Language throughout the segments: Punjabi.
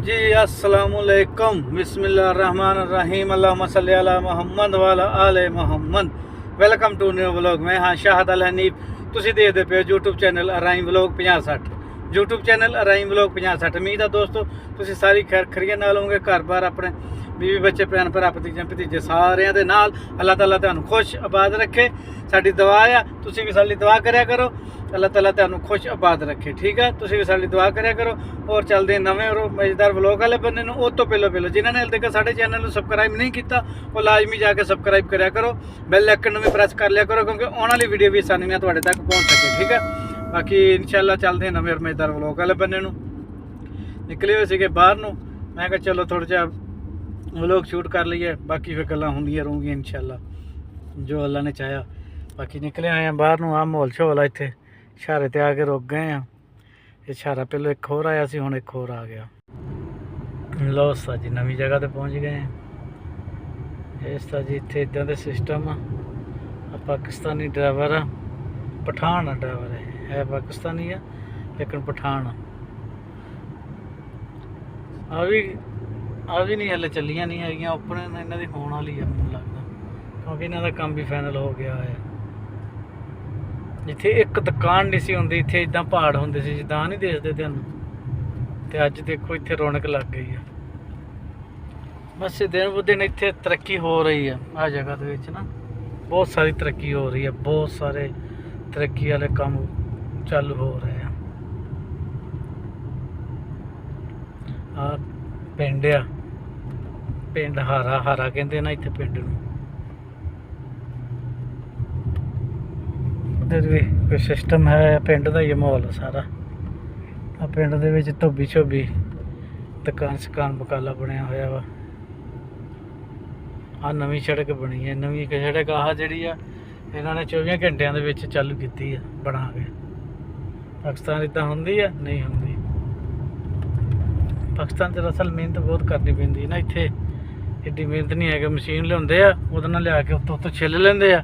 जी अस्सलामुअलैकुम बिस्मिल्लाहिर्रहमानिर्रहीम अल्लाहुम्मा सल्ली अला मुहम्मद व अला आले Muhammad. Welcome to new vlog. ਮੈਂ ਹਾਂ ਸ਼ਾਹਦ ਅਲ ਹਨੀਫ। ਤੁਸੀਂ ਦੇਖਦੇ ਪਏ YouTube channel Araim vlog 5060। YouTube channel Araim vlog 5060। ਉਮੀਦ ਆ ਦੋਸਤੋ ਤੁਸੀਂ ਸਾਰੀ ਖੈਰੀਅਤ ਨਾਲ ਹੋਵੋਗੇ, ਘਰ-ਬਾਰ ਆਪਣੇ बीवी बच्चे भैन भरा भतीजे भतीजे सारिਆਂ ਦੇ ਨਾਲ अल्लाह ताला ਤੁਹਾਨੂੰ खुश आबाद रखे। ਸਾਡੀ दुआ आ, ਤੁਸੀਂ भी साडी दुआ करिया करो, अल्लाह ताला ਤੁਹਾਨੂੰ खुश आबाद रखे। ठीक है, ਤੁਸੀਂ भी साडी दुआ करिया करो। और चलते नवे और मजेदार व्लॉग वाले बंदे ਨੂੰ ਉਹ ਤੋਂ ਪਹਿਲਾਂ ਜਿਨ੍ਹਾਂ ਨੇ ਹਾਲੇ तक ਸਾਡੇ ਚੈਨਲ ਨੂੰ ਸਬਸਕ੍ਰਾਈਬ नहीं किया ਉਹ ਲਾਜ਼ਮੀ ਜਾ ਕੇ ਸਬਸਕ੍ਰਾਈਬ ਕਰਿਆ ਕਰੋ, ਬੈਲ ਆਈਕਨ ਨੂੰ भी ਪ੍ਰੈਸ कर लिया करो क्योंकि आने वाली वीडियो भी आसानी ਤੁਹਾਡੇ तक पहुँच सके। ठीक है, बाकी इंशाल्लाह चलते नवे और मजेदार व्लॉग वाले बंदे ਨੂੰ। निकले हुए ਸੀਗੇ ਬਾਹਰ ਨੂੰ, मैं कहा चलो थोड़ा ਜਿਹਾ व्लॉग शूट कर लीए, बाकी फिर गल्लां होंदियां रहूँगियां इंशाल्लाह जो अल्लाह ने चाहा। बाकी निकले आए हैं बाहर नूं, आ माहौल शोल इत्थे छारे ते आके रुक गए हैं। ये छारा पहले एक होर आया सी, हुण एक होर आ गया। लो उस्ता जी नवी जगह ते पहुँच गए हैं। इस जी इत्थे इदां दे सिस्टम आ। पाकिस्तानी ड्राइवर आ, पठान ड्राइवर है पाकिस्तानी है लेकिन पठान आ भी नहीं हले चलियां नहीं है, ओपन इन्हों की होने वाली है मैनूं लगदा, क्योंकि इन्हों का काम भी फाइनल हो गया है। जिथे एक दुकान नहीं सी हुंदी, इत्थे इदां पहाड़ हुंदे सी जिद्दां नहीं देखदे तुहानूं, ते अज देखो इत्थे रौनक लग गई है। बस दिन ब दिन इत्थे तरक्की हो रही है। आ जगह दे विच ना बहुत सारी तरक्की हो रही है, बहुत सारे तरक्की वाले काम चालू हो रहे हैं। आ पिंड आ, पिंड हारा हारा कहते ना इत्थे पिंड नूं। उधर भी कोई सिस्टम है, पिंड का ही माहौल सारा। आ पिंड दे विच धोबी शोबी दुकान शकान बकाला बनया होया वा। आ नवीं सड़क बनी है, नवीं सड़क आह जिहड़ी आ इन्हां ने 24 घंटियां दे विच चालू कीती है बना के। पाकिस्तान इदां हुंदी है नहीं हुंदी। पाकिस्तान दरअसल मेहनत बहुत करनी पैंदी ना, इत्थे एड्डी मेहनत नहीं है कि मशीन लियाउंदे आ उहदे नाल लिया के उत्तों छिल लैंदे आ,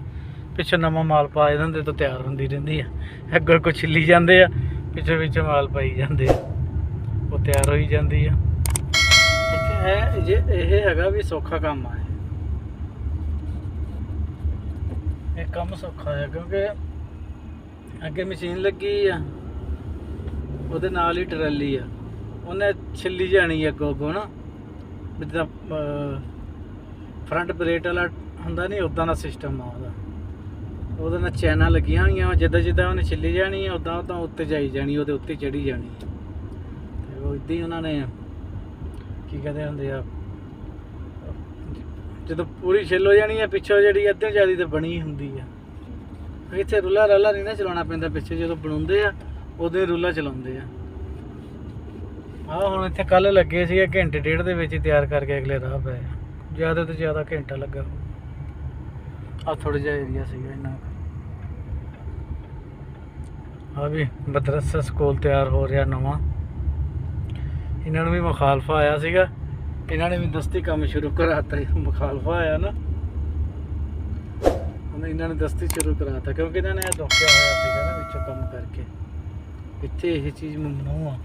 पिछों नवां माल पा दिंदे तो तैयार हुंदी रहिंदी आ। अग्गों कोई छिल्ली जांदे आ, पिछों पिछों माल पाई जांदे आ, वो तैयार होई जांदी आ। इत्थे है जे इह हैगा भी सौखा काम आ, ये काम सौखा है क्योंकि अगे मशीन लगी आ, उहदे नाल ही ट्राली आ, उन्हें छिल्ली जानी है अगों अगों ना, जिद्दां फ्रंट ब्रेक वाला हुंदा नहीं उदां दा सिस्टम आ उहदा। उहदे नाल चैनां लगियां होईयां, जिद्दां जिद्दां उन्हें छिल्ली जानी है उदां उदां उत्ते जाई जानी, उहदे उत्ते चढ़ी जानी। ते ओह इदां ही उन्होंने की कहते हुंदे आ, जदों पूरी छिल हो जानी है पिछों जिहड़ी अद्धों ज़्यादा तो बनी हुंदी है। इत्थे रुला रला नहीं ना चलाउणा पैंदा, पिछे जदों बनाउंदे आ उदों ही रुला चलाउंदे आ। हाँ हुण इत्थे कल लगे सी, घंटे डेढ़ दे विच तैयार करके अगले राह पे, ज़्यादा तो ज़्यादा घंटा लगा। आ थोड़ा जिहा एरिया सीगा इन्ना। आ भी मदरसा स्कूल तैयार हो रहा नवां, इन्होंने भी मुखालफा आया सीगा, इन्होंने भी दस्ती काम शुरू कराता। मुखालफा आया ना, इन्होंने दस्ती शुरू कराता क्योंकि इन्होंने धोखा होया सीगा ना विचों काम करके। इत्थे यह चीज़ ममनू आ,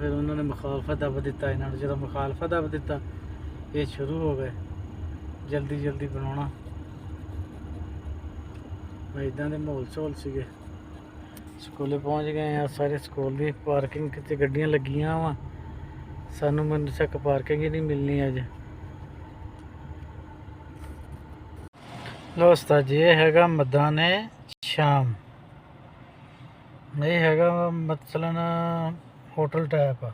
फिर उन्होंने मुखालफा दब दिता इन्होंने। जो मुखालफा दब दिता ये शुरू हो गए जल्दी जल्दी बनाना। इदां दे माहौल शोल सीगे। स्कूले पहुँच गए हैं, सारे स्कूल की पार्किंग कितने गड्डियां लगियां वा, सानू मैनूं तक पार्किंग ही नहीं मिलनी अज। लो उस्ताद जी ये हैगा मैदाने शाम, ये हैगा मसलन होटल टाइप आ,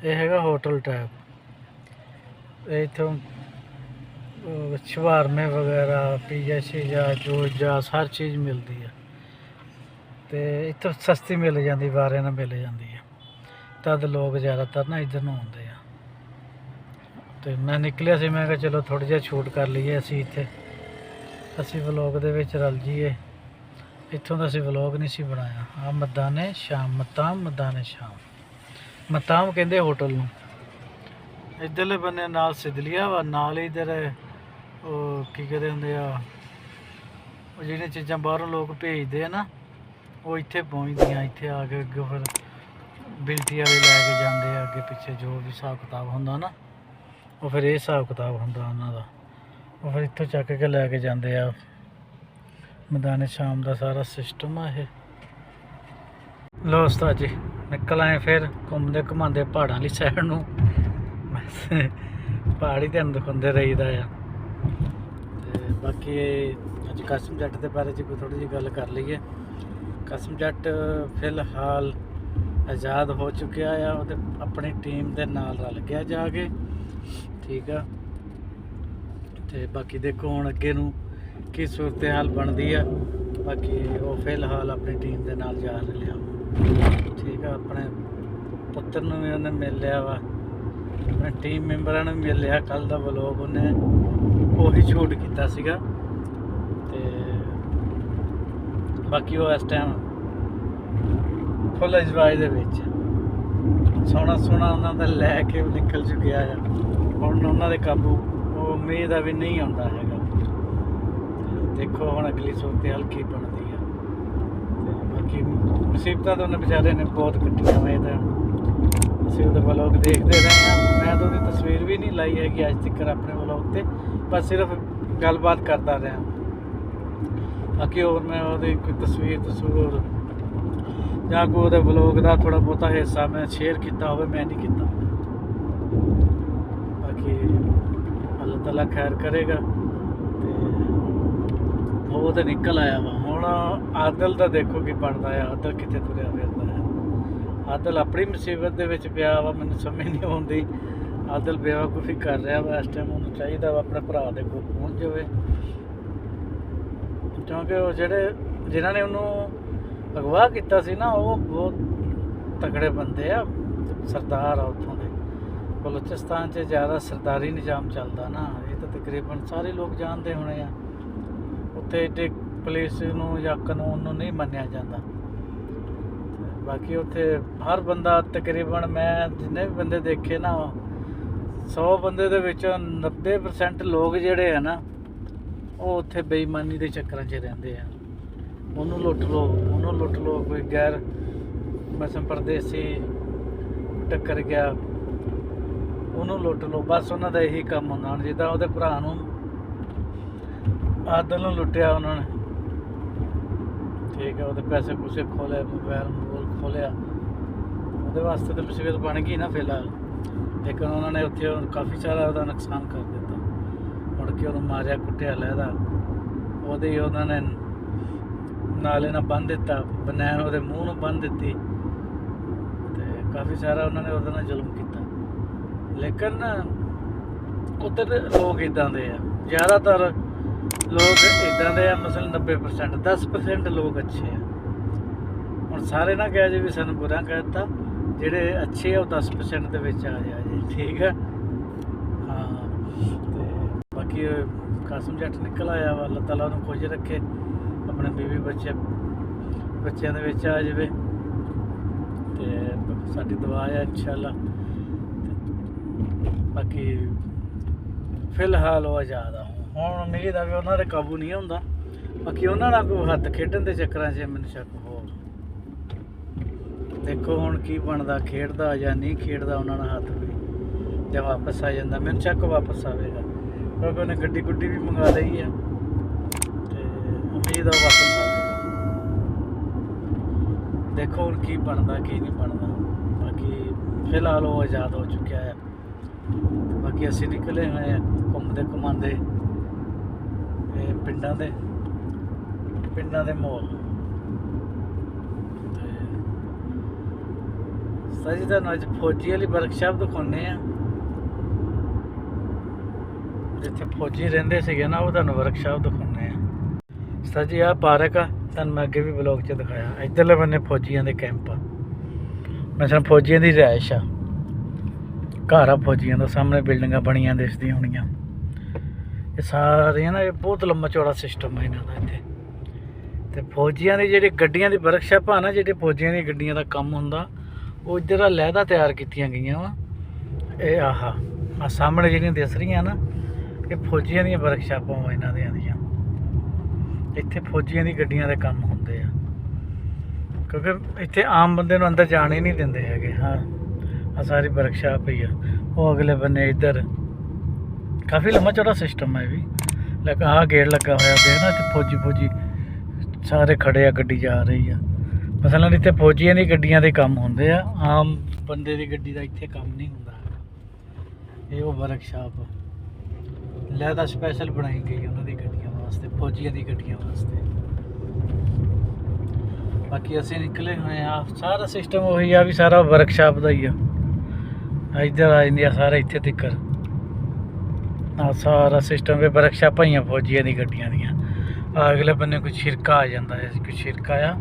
यह है होटल टाइप। इतों शवारमे वगैरह पिज़्ज़ा शिज़्ज़ा जूस हर चीज़ मिलती है, तो इतों सस्ती मिल जाती, बारे ना मिल जाती है, तद लोग ज़्यादातर ना इधर नूं आउंदे आ। तो मैं निकलिया सी, मैं कहा चलो थोड़ा जिहा शूट कर लीए असीं इत्थे, असीं व्लॉग दे विच रल जाइए। इत्थों का असीं व्लॉग नहीं सी बनाया। आ मैदाने शाम, मताम मैदाने शाम, मताम कहते होटल नूं। इधरले बन्ने नाल सिदलिया वा, नाल इधर की कहते हुंदे आ जिहड़ियां चीज़ां बाहरों लोग भेजदे आ ना, वो इत्थे पहुँचदियां। इत्थे आके अग्गों फिर ਬਿਲਟੀ ਵਾਲੇ ਲੈ ਕੇ ਜਾਂਦੇ ਆ ਅੱਗੇ ਪਿੱਛੇ ਜੋ ਵੀ ਹਿਸਾਬ ਕਿਤਾਬ ਹੁੰਦਾ ਨਾ, ਉਹ ਫਿਰ ਇਹ ਹਿਸਾਬ ਕਿਤਾਬ ਹੁੰਦਾ ਉਹਨਾਂ ਦਾ। ਉਹ ਫਿਰ ਇੱਥੋਂ ਚੱਕ ਕੇ ਲੈ ਕੇ ਜਾਂਦੇ ਆ ਮੈਦਾਨ ਸ਼ਾਮ ਦਾ ਸਾਰਾ ਸਿਸਟਮ ਆ ਇਹ। ਲੋ ਉਸਤਾਦ ਜੀ ਨਿਕਲ ਆਏ ਫਿਰ ਘੁੰਮਦੇ ਘੁਮਾਉਂਦੇ ਪਹਾੜਾਂ ਵਾਲੀ ਸਾਈਡ ਨੂੰ। ਪਹਾੜ ਹੀ ਤੁਹਾਨੂੰ ਦਿਖਾਉਂਦੇ ਰਹੀਦਾ ਆ। ਤੇ ਬਾਕੀ ਅੱਜ ਕਸਮ ਜੱਟ ਦੇ ਬਾਰੇ 'ਚ ਕੋਈ ਥੋੜ੍ਹੀ ਜਿਹੀ ਗੱਲ ਕਰ ਲਈਏ। ਕਸਮ ਜੱਟ ਫਿਲਹਾਲ ਆਜ਼ਾਦ ਹੋ ਚੁੱਕਿਆ ਆ, ਉਹਦੇ ਆਪਣੀ ਟੀਮ ਦੇ ਨਾਲ ਰਲ ਗਿਆ ਜਾ ਕੇ, ਠੀਕ ਆ। ਤੇ ਬਾਕੀ ਦੇਖੋ ਹੁਣ ਅੱਗੇ ਨੂੰ ਕੀ ਸੂਰਤ ਹਾਲ ਬਣਦੀ ਆ। ਬਾਕੀ ਉਹ ਫਿਲਹਾਲ ਆਪਣੀ ਟੀਮ ਦੇ ਨਾਲ ਜਾ ਲਿਆ, ਠੀਕ ਆ। ਆਪਣੇ ਪੁੱਤਰ ਨੂੰ ਵੀ ਉਹਨੇ ਮਿਲ ਲਿਆ ਵਾ, ਆਪਣੇ ਟੀਮ ਮੈਂਬਰਾਂ ਨੂੰ ਮਿਲ ਲਿਆ। ਕੱਲ੍ਹ ਦਾ ਵਲੋਗ ਉਹਨੇ ਉਹੀ ਸ਼ੂਟ ਕੀਤਾ ਸੀਗਾ। ਤੇ ਬਾਕੀ ਉਹ ਇਸ ਟਾਈਮ ਫੁੱਲ ਇੰਜੋਏ ਦੇ ਵਿੱਚ ਸੋਹਣਾ ਸੋਹਣਾ ਉਹਨਾਂ ਦਾ ਲੈ ਕੇ ਨਿਕਲ ਚੁੱਕਿਆ ਆ। ਹੁਣ ਉਹਨਾਂ ਦੇ ਕਾਬੂ ਉਹ ਉਮੀਦ ਆ ਵੀ ਨਹੀਂ ਆਉਂਦਾ ਹੈਗਾ। ਦੇਖੋ ਹੁਣ ਅਗਲੀ ਸੂਰਤ ਹਾਲ ਕੀ ਬਣਦੀ ਆ। ਤੇ ਬਾਕੀ ਮੁਸੀਬਤਾਂ ਤਾਂ ਉਹਨੇ ਵਿਚਾਰੇ ਨੇ ਬਹੁਤ ਕੱਟੀਆਂ ਵਾ। ਇਹਦਾ ਅਸੀਂ ਉਹਦੇ ਵਲੋਗ ਦੇਖਦੇ ਰਹੇ ਹਾਂ। ਮੈਂ ਤਾਂ ਉਹਦੀ ਤਸਵੀਰ ਵੀ ਨਹੀਂ ਲਾਈ ਹੈਗੀ ਅੱਜ ਤੱਕ ਆਪਣੇ ਵਲੋਗ 'ਤੇ, ਬਸ ਸਿਰਫ ਗੱਲਬਾਤ ਕਰਦਾ ਰਿਹਾ। ਬਾਕੀ ਹੋਰ ਮੈਂ ਉਹਦੀ ਕੋਈ ਤਸਵੀਰ ਜਾਂ ਕੋਈ ਉਹਦੇ ਵਲੋਗ ਦਾ ਥੋੜ੍ਹਾ ਬਹੁਤਾ ਹਿੱਸਾ ਮੈਂ ਸ਼ੇਅਰ ਕੀਤਾ ਹੋਵੇ, ਮੈਂ ਨਹੀਂ ਕੀਤਾ। ਬਾਕੀ ਅੱਲਾਹ ਤਾਲਾ ਖੈਰ ਕਰੇਗਾ। ਤੇ ਉਹ ਤਾਂ ਨਿਕਲ ਆਇਆ ਵਾ। ਹੁਣ ਆਦਲ ਦਾ ਦੇਖੋ ਕੀ ਬਣਦਾ ਆ। ਆਦਲ ਕਿੱਥੇ ਤੁਰਿਆ ਫਿਰਦਾ ਹੈ। ਆਦਲ ਆਪਣੀ ਮੁਸੀਬਤ ਦੇ ਵਿੱਚ ਪਿਆ ਵਾ, ਮੈਨੂੰ ਸਮਝ ਨਹੀਂ ਆਉਂਦੀ। ਆਦਲ ਬੇਵਕੂਫੀ ਕਰ ਰਿਹਾ ਵਾ ਇਸ ਟਾਈਮ। ਉਹਨੂੰ ਚਾਹੀਦਾ ਵਾ ਆਪਣੇ ਭਰਾ ਦੇ ਕੋਲ ਪਹੁੰਚ ਜਾਵੇ, ਕਿਉਂਕਿ ਉਹ ਜਿਨ੍ਹਾਂ ਨੇ ਉਹਨੂੰ ਅਗਵਾ ਕੀਤਾ ਸੀ ਨਾ, ਉਹ ਬਹੁਤ ਤਕੜੇ ਬੰਦੇ ਆ, ਸਰਦਾਰ ਆ ਉੱਥੋਂ ਦੇ। ਬਲੋਚਿਸਤਾਨ 'ਚ ਜ਼ਿਆਦਾ ਸਰਦਾਰੀ ਨਿਜ਼ਾਮ ਚੱਲਦਾ ਨਾ, ਇਹ ਤਾਂ ਤਕਰੀਬਨ ਸਾਰੇ ਲੋਕ ਜਾਣਦੇ ਹੋਣੇ ਆ। ਉੱਥੇ ਏਡੇ ਪੁਲਿਸ ਨੂੰ ਜਾਂ ਕਾਨੂੰਨ ਨੂੰ ਨਹੀਂ ਮੰਨਿਆ ਜਾਂਦਾ। ਬਾਕੀ ਉੱਥੇ ਹਰ ਬੰਦਾ ਤਕਰੀਬਨ, ਮੈਂ ਜਿੰਨੇ ਵੀ ਬੰਦੇ ਦੇਖੇ ਨਾ, 100 ਬੰਦੇ ਦੇ ਵਿੱਚੋਂ 90% ਲੋਕ ਜਿਹੜੇ ਆ ਨਾ, ਉਹ ਉੱਥੇ ਬੇਈਮਾਨੀ ਦੇ ਚੱਕਰਾਂ 'ਚ ਰਹਿੰਦੇ ਆ। ਉਹਨੂੰ ਲੁੱਟ ਲਓ, ਕੋਈ ਗੈਰ ਮਸਮ ਪਰਦੇਸੀ ਟੱਕਰ ਗਿਆ, ਉਹਨੂੰ ਲੁੱਟ ਲਓ। ਬਸ ਉਹਨਾਂ ਦਾ ਇਹੀ ਕੰਮ ਹੁੰਦਾ। ਹੁਣ ਜਿੱਦਾਂ ਉਹਦੇ ਭਰਾ ਨੂੰ, ਆਦਲ ਨੂੰ ਲੁੱਟਿਆ ਉਹਨਾਂ ਨੇ, ਠੀਕ ਹੈ। ਉਹਦੇ ਪੈਸੇ ਪੂਸੇ ਖੋਲੇ, ਮੋਬਾਈਲ ਖੋਲਿਆ, ਉਹਦੇ ਵਾਸਤੇ ਤਾਂ ਮੁਸੀਬਤ ਬਣ ਗਈ ਨਾ ਫਿਲਹਾਲ। ਲੇਕਿਨ ਉਹਨਾਂ ਨੇ ਉੱਥੇ ਕਾਫੀ ਸਾਰਾ ਉਹਦਾ ਨੁਕਸਾਨ ਕਰ ਦਿੱਤਾ। ਮੁੜ ਕੇ ਉਹਨੂੰ ਮਾਰਿਆ ਕੁੱਟਿਆ ਲਹਿਦਾ। ਉਹਦੇ ਉਹਨਾਂ ਨੇ ਨਾਲੇ ਨਾਲ ਬੰਨ੍ਹ ਦਿੱਤਾ, ਬਨੈਣ ਉਹਦੇ ਮੂੰਹ ਨੂੰ ਬੰਨ੍ਹ ਦਿੱਤੀ। ਤੇ ਕਾਫੀ ਸਾਰਾ ਉਹਨਾਂ ਨੇ ਉਹਦੇ ਨਾਲ ਜ਼ੁਲਮ ਕੀਤਾ। ਲੇਕਿਨ ਉੱਧਰ ਲੋਕ ਇੱਦਾਂ ਦੇ ਆ, ਜ਼ਿਆਦਾਤਰ ਲੋਕ ਇੱਦਾਂ ਦੇ ਆ। ਮਸਲ 90%, 10% ਲੋਕ ਅੱਛੇ ਆ। ਹੁਣ ਸਾਰੇ ਨਾ ਕਹਿ ਜੇ ਵੀ ਸਾਨੂੰ ਬੁਰਾ ਕਹਿ ਦਿੱਤਾ। ਜਿਹੜੇ ਅੱਛੇ ਆ ਉਹ 10% ਦੇ ਵਿੱਚ ਆ ਜਾ ਜੀ, ਠੀਕ ਆ। ਹਾਂ, ਤੇ ਬਾਕੀ ਕਸਮ ਜੱਟ ਨਿਕਲ ਆਇਆ ਵਾ। ਅੱਲਾਹ ਤਾਲਾ ਉਹਨੂੰ ਖੁਸ਼ ਰੱਖੇ, ਆਪਣੇ ਬੀਵੀ ਬੱਚਿਆਂ ਦੇ ਵਿੱਚ ਆ ਜਾਵੇ। ਤੇ ਸਾਡੀ ਦੁਆ ਆ ਇਨਸ਼ਾਅੱਲਾ। ਬਾਕੀ ਫਿਲਹਾਲ ਉਹ ਆਜ਼ਾਦ ਆ। ਹੁਣ ਉਮੀਦ ਆ ਵੀ ਉਹਨਾਂ ਦੇ ਕਾਬੂ ਨਹੀਂ ਹੁੰਦਾ। ਬਾਕੀ ਉਹਨਾਂ ਨਾਲ ਕੋਈ ਹੱਥ ਖੇਡਣ ਦੇ ਚੱਕਰਾਂ 'ਚ ਮੈਨੂੰ ਸ਼ੱਕ ਹੋ। ਦੇਖੋ ਹੁਣ ਕੀ ਬਣਦਾ, ਖੇਡਦਾ ਜਾਂ ਨਹੀਂ ਖੇਡਦਾ ਉਹਨਾਂ ਨਾਲ ਹੱਥ ਵੀ, ਜਾਂ ਵਾਪਸ ਆ ਜਾਂਦਾ। ਮੈਨੂੰ ਸ਼ੱਕ ਵਾਪਸ ਆਵੇਗਾ, ਕਿਉਂਕਿ ਉਹਨੇ ਗੱਡੀ ਗੁੱਡੀ ਵੀ ਮੰਗਾ ਲਈ ਆ। ਤੇ ਉਮੀਦ ਆ ਵਾਪਸ ਆਵੇਗਾ। ਦੇਖੋ ਹੁਣ ਕੀ ਬਣਦਾ ਕੀ ਨਹੀਂ ਬਣਦਾ। ਬਾਕੀ ਫਿਲਹਾਲ ਉਹ ਆਜ਼ਾਦ ਹੋ ਚੁੱਕਿਆ ਹੈ। ਬਾਕੀ ਅਸੀਂ ਨਿਕਲੇ ਹੋਏ ਆ ਘੁੰਮਦੇ ਘੁਮਾਉਂਦੇ ਪਿੰਡਾਂ ਦੇ ਮਾਹੌਲ। ਸਾਜੀ ਤੁਹਾਨੂੰ ਅੱਜ ਫੌਜੀ ਵਾਲੀ ਵਰਕਸ਼ਾਪ ਦਿਖਾਉਂਦੇ ਆ, ਜਿੱਥੇ ਫੌਜੀ ਰਹਿੰਦੇ ਸੀਗੇ ਨਾ, ਉਹ ਤੁਹਾਨੂੰ ਵਰਕਸ਼ਾਪ ਦਿਖਾਉਂਦੇ ਆ। ਸਾਜੀ ਆਹ ਪਾਰਕ ਆ, ਤੁਹਾਨੂੰ ਮੈਂ ਅੱਗੇ ਵੀ ਬਲੌਗ 'ਚ ਦਿਖਾਇਆ। ਇੱਧਰਲੇ ਬੰਨੇ ਫੌਜੀਆਂ ਦੇ ਕੈਂਪ ਆ, ਮਤਲਬ ਫੌਜੀਆਂ ਦੀ ਰਿਹਾਇਸ਼ ਆ, ਘਰ ਆ ਫੌਜੀਆਂ ਦਾ। ਸਾਹਮਣੇ ਬਿਲਡਿੰਗਾਂ ਬਣੀਆਂ ਦਿਸਦੀਆਂ ਹੋਣੀਆਂ। ਇਹ ਸਾਰੀਆਂ ਨਾ, ਇਹ ਬਹੁਤ ਲੰਮਾ ਚੌੜਾ ਸਿਸਟਮ ਹੈ ਇਹਨਾਂ ਦਾ ਇੱਥੇ। ਤੇ ਫੌਜੀਆਂ ਦੀ ਜਿਹੜੀ ਗੱਡੀਆਂ ਦੀ ਵਰਕਸ਼ਾਪ ਆ ਨਾ, ਜਿਹੜੇ ਫੌਜੀਆਂ ਦੀਆਂ ਗੱਡੀਆਂ ਦਾ ਕੰਮ ਹੁੰਦਾ, ਉਹ ਇੱਧਰ ਆ ਲਹਿਦਾ ਤਿਆਰ ਕੀਤੀਆਂ ਗਈਆਂ ਵਾ। ਇਹ ਆਹ ਸਾਹਮਣੇ ਜਿਹੜੀਆਂ ਦਿਸ ਰਹੀਆਂ ਨਾ, ਇਹ ਫੌਜੀਆਂ ਦੀਆਂ ਵਰਕਸ਼ਾਪਾਂ ਵਾ ਇਹਨਾਂ ਦੀਆਂ। ਇੱਥੇ ਫੌਜੀਆਂ ਦੀ ਗੱਡੀਆਂ ਦੇ ਕੰਮ ਹੁੰਦੇ ਆ। ਕਿਉਂਕਿ ਇੱਥੇ ਆਮ ਬੰਦੇ ਨੂੰ ਅੰਦਰ ਜਾਣ ਹੀ ਨਹੀਂ ਦਿੰਦੇ ਹੈਗੇ। ਹਾਂ ਆ ਸਾਰੀ ਵਰਕਸ਼ਾਪ ਹੀ ਆ। ਉਹ ਅਗਲੇ ਬੰਨੇ ਇੱਧਰ ਕਾਫੀ ਲੰਮਾ ਚੌੜਾ ਸਿਸਟਮ ਹੈ ਇਹ ਵੀ। ਲੇਕਿਨ ਆਹ ਗੇਟ ਲੱਗਾ ਹੋਇਆ ਦੇਖ ਨਾ, ਇੱਥੇ ਫੌਜੀ ਸਾਰੇ ਖੜੇ ਆ, ਗੱਡੀ ਜਾ ਰਹੀ ਆ। ਮਸਲਨ ਇੱਥੇ ਫੌਜੀਆਂ ਦੀ ਗੱਡੀਆਂ ਦੇ ਕੰਮ ਹੁੰਦੇ ਆ, ਆਮ ਬੰਦੇ ਦੀ ਗੱਡੀ ਦਾ ਇੱਥੇ ਕੰਮ ਨਹੀਂ ਹੁੰਦਾ। ਇਹ ਉਹ ਵਰਕਸ਼ਾਪ ਲਹਿਦਾ ਸਪੈਸ਼ਲ ਬਣਾਈ ਗਈ ਉਹਨਾਂ ਦੀ ਗੱਡੀਆਂ ਵਾਸਤੇ, ਫੌਜੀਆਂ ਦੀ ਗੱਡੀਆਂ ਵਾਸਤੇ। ਬਾਕੀ ਅਸੀਂ ਨਿਕਲੇ ਹੋਏ ਆ, ਸਾਰਾ ਸਿਸਟਮ ਉਹੀ ਆ ਵੀ ਸਾਰਾ ਵਰਕਸ਼ਾਪ ਦਾ ਹੀ ਆ। ਇੱਧਰ ਆ ਜਾਂਦੀ ਆ ਸਾਰਾ ਇੱਥੇ ਤੱਕ ਆ ਸਾਰਾ ਸਿਸਟਮ ਵੀ ਵਰਕਸ਼ਾਪਾਂ ਹੀ ਆ ਫੌਜੀਆਂ ਦੀ ਗੱਡੀਆਂ ਦੀਆਂ। ਆ ਅਗਲੇ ਬੰਨੇ ਕੋਈ ਸ਼ਿਰਕਾ ਆ ਜਾਂਦਾ ਹੈ, ਕੋਈ ਸ਼ਿਰਕਾ ਆ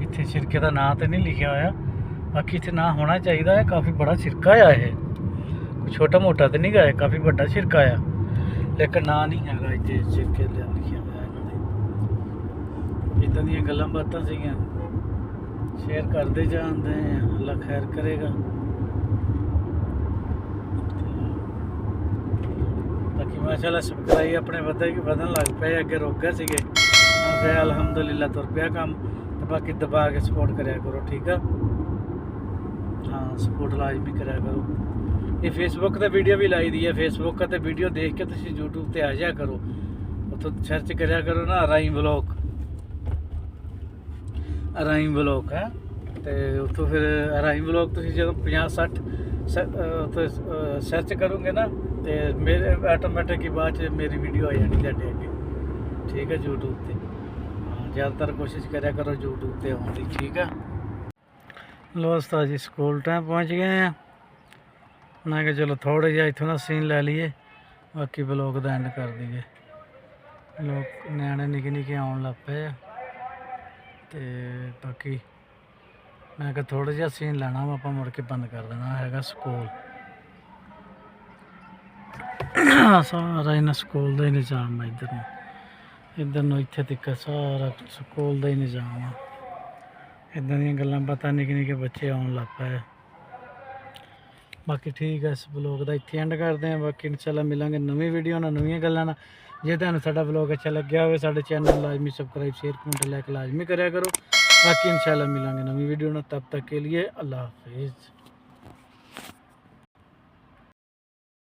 ਇੱਥੇ। ਸ਼ਿਰਕੇ ਦਾ ਨਾਂ ਤਾਂ ਨਹੀਂ ਲਿਖਿਆ ਹੋਇਆ, ਬਾਕੀ ਇੱਥੇ ਨਾਂ ਹੋਣਾ ਚਾਹੀਦਾ ਹੈ। ਕਾਫੀ ਬੜਾ ਸ਼ਿਰਕਾ ਆ ਇਹ, ਕੋਈ ਛੋਟਾ ਮੋਟਾ ਤਾਂ ਨਹੀਂ ਗਾ, ਕਾਫੀ ਵੱਡਾ ਸ਼ਿਰਕਾ ਆ, ਲੇਕਿਨ ਨਾਂ ਨਹੀਂ ਹੈਗਾ ਇੱਥੇ ਸ਼ਿਰਕੇ ਦਾ ਲਿਖਿਆ ਹੋਇਆ ਇਹਨਾਂ ਨੇ। ਇੱਦਾਂ ਦੀਆਂ ਗੱਲਾਂ ਬਾਤਾਂ ਸੀਗੀਆਂ, ਸ਼ੇਅਰ ਕਰਦੇ ਜਾਂਦੇ ਆ, ਅੱਲਾ ਖੈਰ ਕਰੇਗਾ। ਬਾਕੀ ਮਾਸ਼ਾਅੱਲਾ ਸਬਸਕ੍ਰਾਈਬ ਆਪਣੇ ਵਧਣ ਲੱਗ ਪਏ, ਅੱਗੇ ਰੁਕ ਗਏ ਸੀਗੇ, ਫਿਰ ਅਲਹਮਦੁਲਿਲਾ ਤੁਰ ਪਿਆ ਕੰਮ। ਤੇ ਬਾਕੀ ਦਬਾ ਕੇ ਸਪੋਰਟ ਕਰਿਆ ਕਰੋ, ਠੀਕ ਆ। ਹਾਂ ਸਪੋਰਟ ਲਾਜ਼ਮੀ ਕਰਿਆ ਕਰੋ। ਇਹ ਫੇਸਬੁੱਕ 'ਤੇ ਵੀਡੀਓ ਵੀ ਲਾਈ ਦੀ ਹੈ, ਫੇਸਬੁੱਕ 'ਤੇ ਵੀਡੀਓ ਦੇਖ ਕੇ ਤੁਸੀਂ YouTube 'ਤੇ ਆ ਜਾਇਆ ਕਰੋ, ਉੱਥੋਂ ਸਰਚ ਕਰਿਆ ਕਰੋ ਨਾ ਅਰਾਈਮ ਵਲੋਗ ਹੈ। ਅਤੇ ਉੱਥੋਂ ਫਿਰ ਅਰਾਈਮ ਵਲੋਗ ਤੁਸੀਂ ਜਦੋਂ 50-60 ਉੱਥੇ ਸਰਚ ਕਰੋਗੇ ਨਾ, ਤੇ ਮੇਰੇ ਆਟੋਮੈਟਿਕ ਹੀ ਬਾਅਦ 'ਚ ਮੇਰੀ ਵੀਡੀਓ ਆ ਜਾਣੀ ਤੁਹਾਡੇ ਅੱਗੇ, ਠੀਕ ਹੈ YouTube 'ਤੇ। ਹਾਂ ਜ਼ਿਆਦਾਤਰ ਕੋਸ਼ਿਸ਼ ਕਰਿਆ ਕਰੋ YouTube 'ਤੇ ਆਉਣ ਦੀ, ਠੀਕ ਆ। ਲੋ ਉਸਤਾਦ ਜੀ ਸਕੂਲ ਟਾਈਮ ਪਹੁੰਚ ਗਏ ਆ। ਮੈਂ ਕਿਹਾ ਚਲੋ ਥੋੜ੍ਹਾ ਜਿਹਾ ਇੱਥੋਂ ਦਾ ਸੀਨ ਲੈ ਲਈਏ, ਬਾਕੀ ਬਲੌਗ ਦਾ ਐਂਡ ਕਰ ਦਈਏ। ਲੋਕ ਨਿਆਣੇ ਨਿੱਕੇ ਆਉਣ ਲੱਗ ਪਏ ਆ, ਅਤੇ ਬਾਕੀ ਮੈਂ ਕਿਹਾ ਥੋੜ੍ਹਾ ਜਿਹਾ ਸੀਨ ਲੈਣਾ ਵਾ, ਆਪਾਂ ਮੁੜ ਕੇ ਬੰਦ ਕਰ ਦੇਣਾ ਹੈਗਾ ਸਕੂਲ। ਸਾਰਾ ਇਹਨਾਂ ਸਕੂਲ ਦਾ ਹੀ ਨਿਜ਼ਾਮ ਆ, ਇੱਧਰ ਨੂੰ ਇੱਥੇ ਤੱਕ ਸਾਰਾ ਸਕੂਲ ਦਾ ਹੀ ਨਿਜ਼ਾਮ ਆ। ਇੱਦਾਂ ਦੀਆਂ ਗੱਲਾਂ ਬਾਤਾਂ ਨਿੱਕੇ ਬੱਚੇ ਆਉਣ ਲੱਗ ਪਏ। ਬਾਕੀ ਠੀਕ ਹੈ, ਇਸ ਬਲੌਗ ਦਾ ਇੱਥੇ ਐਂਡ ਕਰਦੇ ਹਾਂ। ਬਾਕੀ ਇਨਸ਼ਾਅੱਲਾ ਮਿਲਾਂਗੇ ਨਵੀਂ ਵੀਡੀਓ ਨਾਲ, ਨਵੀਆਂ ਗੱਲਾਂ ਨਾਲ। ਜੇ ਤੁਹਾਨੂੰ ਸਾਡਾ ਬਲੌਗ ਅੱਛਾ ਲੱਗਿਆ ਹੋਵੇ, ਸਾਡੇ ਚੈਨਲ ਲਾਜ਼ਮੀ ਸਬਸਕ੍ਰਾਈਬ, ਸ਼ੇਅਰ, ਕਮੈਂਟ, ਲਾइक ਲਾਜ਼ਮੀ ਕਰਿਆ ਕਰੋ। बाकी इंशाल्लाह मिलेंगे नवी वीडियो में, तब तक के लिए अल्लाह हाफिज़।